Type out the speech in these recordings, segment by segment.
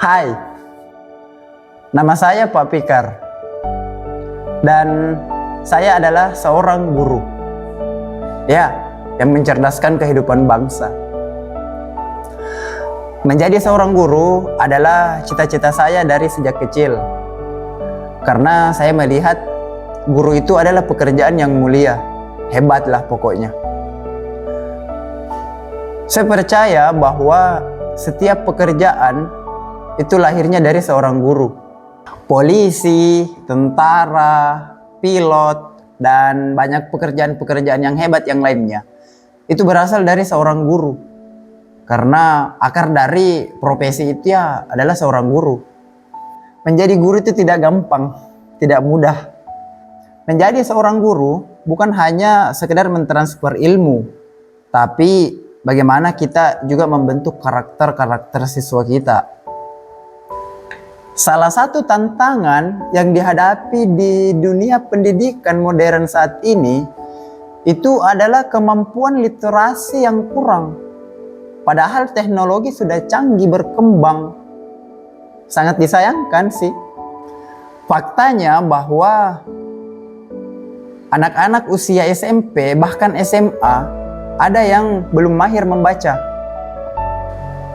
Hai, nama saya Pak Fikar dan saya adalah seorang guru. Ya, yang mencerdaskan kehidupan bangsa. Menjadi seorang guru adalah cita-cita saya dari sejak kecil. Karena saya melihat guru itu adalah pekerjaan yang mulia, hebatlah pokoknya. Saya percaya bahwa setiap pekerjaan itu lahirnya dari seorang guru. Polisi, tentara, pilot, dan banyak pekerjaan-pekerjaan yang hebat yang lainnya itu berasal dari seorang guru. Karena akar dari profesi itu ya adalah seorang guru. Menjadi guru itu tidak gampang, tidak mudah. Menjadi seorang guru bukan hanya sekedar mentransfer ilmu, tapi bagaimana kita juga membentuk karakter-karakter siswa kita. Salah satu tantangan yang dihadapi di dunia pendidikan modern saat ini itu adalah kemampuan literasi yang kurang. Padahal teknologi sudah canggih berkembang. Sangat disayangkan sih. Faktanya bahwa anak-anak usia SMP bahkan SMA ada yang belum mahir membaca.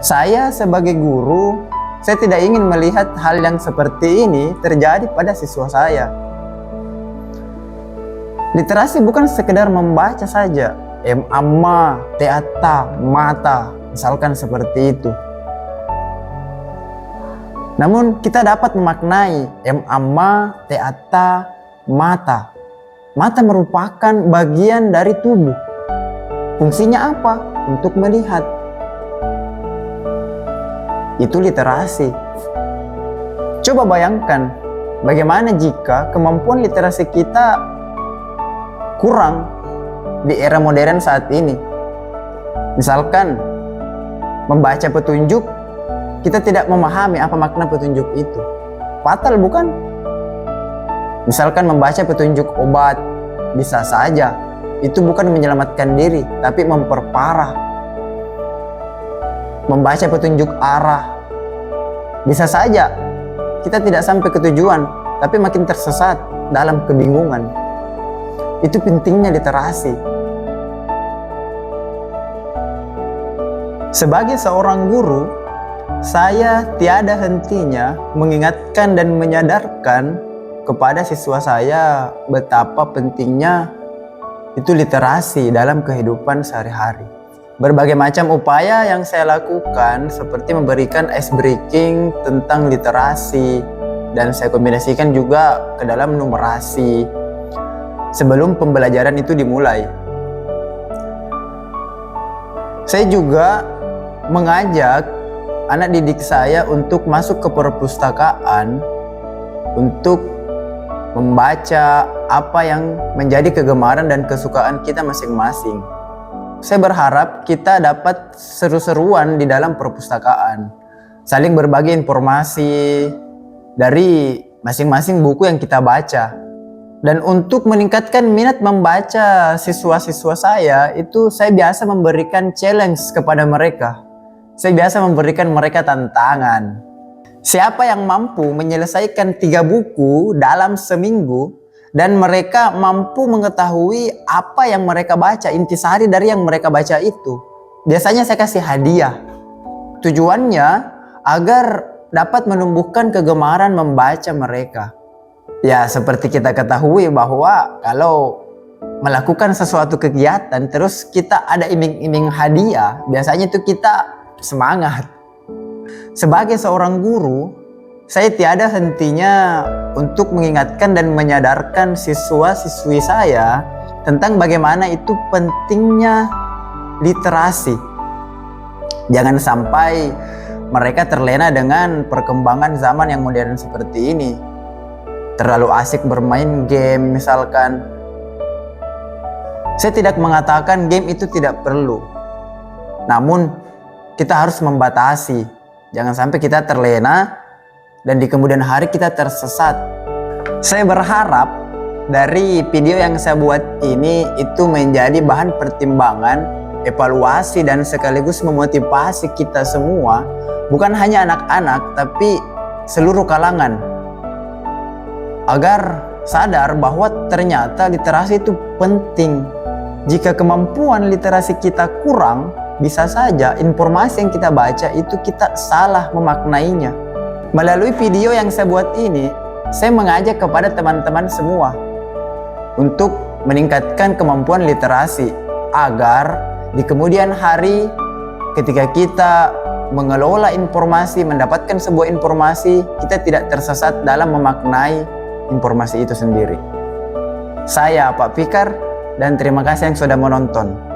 Saya sebagai guru, saya tidak ingin melihat hal yang seperti ini terjadi pada siswa saya. Literasi bukan sekedar membaca saja. Ma, teata, mata, misalkan seperti itu. Namun kita dapat memaknai ma, teata, mata. Mata merupakan bagian dari tubuh. Fungsinya apa? Untuk melihat. Itu literasi. Coba bayangkan bagaimana jika kemampuan literasi kita kurang di era modern saat ini. Misalkan membaca petunjuk, kita tidak memahami apa makna petunjuk itu. Fatal bukan? Misalkan membaca petunjuk obat, bisa saja itu bukan menyelamatkan diri, tapi memperparah. Membaca petunjuk arah, bisa saja kita tidak sampai ke tujuan, tapi makin tersesat dalam kebingungan. Itu pentingnya literasi. Sebagai seorang guru, saya tiada hentinya mengingatkan dan menyadarkan kepada siswa saya betapa pentingnya itu literasi dalam kehidupan sehari-hari. Berbagai macam upaya yang saya lakukan seperti memberikan ice breaking tentang literasi dan saya kombinasikan juga ke dalam numerasi sebelum pembelajaran itu dimulai. Saya juga mengajak anak didik saya untuk masuk ke perpustakaan untuk membaca apa yang menjadi kegemaran dan kesukaan kita masing-masing. Saya berharap kita dapat seru-seruan di dalam perpustakaan, saling berbagi informasi dari masing-masing buku yang kita baca. Dan untuk meningkatkan minat membaca siswa-siswa saya, itu saya biasa memberikan challenge kepada mereka. Saya biasa memberikan mereka tantangan. Siapa yang mampu menyelesaikan 3 buku dalam seminggu dan mereka mampu mengetahui apa yang mereka baca, intisari dari yang mereka baca itu, biasanya saya kasih hadiah. Tujuannya agar dapat menumbuhkan kegemaran membaca mereka. Ya, seperti kita ketahui bahwa kalau melakukan sesuatu kegiatan terus kita ada iming-iming hadiah, biasanya itu kita semangat. Sebagai seorang guru, saya tiada hentinya untuk mengingatkan dan menyadarkan siswa-siswi saya tentang bagaimana itu pentingnya literasi. Jangan sampai mereka terlena dengan perkembangan zaman yang modern seperti ini. Terlalu asik bermain game misalkan. Saya tidak mengatakan game itu tidak perlu. Namun kita harus membatasi. Jangan sampai kita terlena dan di kemudian hari kita tersesat. Saya berharap dari video yang saya buat ini itu menjadi bahan pertimbangan, evaluasi dan sekaligus memotivasi kita semua bukan hanya anak-anak tapi seluruh kalangan, agar sadar bahwa ternyata literasi itu penting. Jika kemampuan literasi kita kurang, bisa saja informasi yang kita baca itu kita salah memaknainya. Melalui video yang saya buat ini, saya mengajak kepada teman-teman semua untuk meningkatkan kemampuan literasi, agar di kemudian hari ketika kita mengelola informasi, mendapatkan sebuah informasi, kita tidak tersesat dalam memaknai informasi itu sendiri. Saya Pak Fikar, dan terima kasih yang sudah menonton.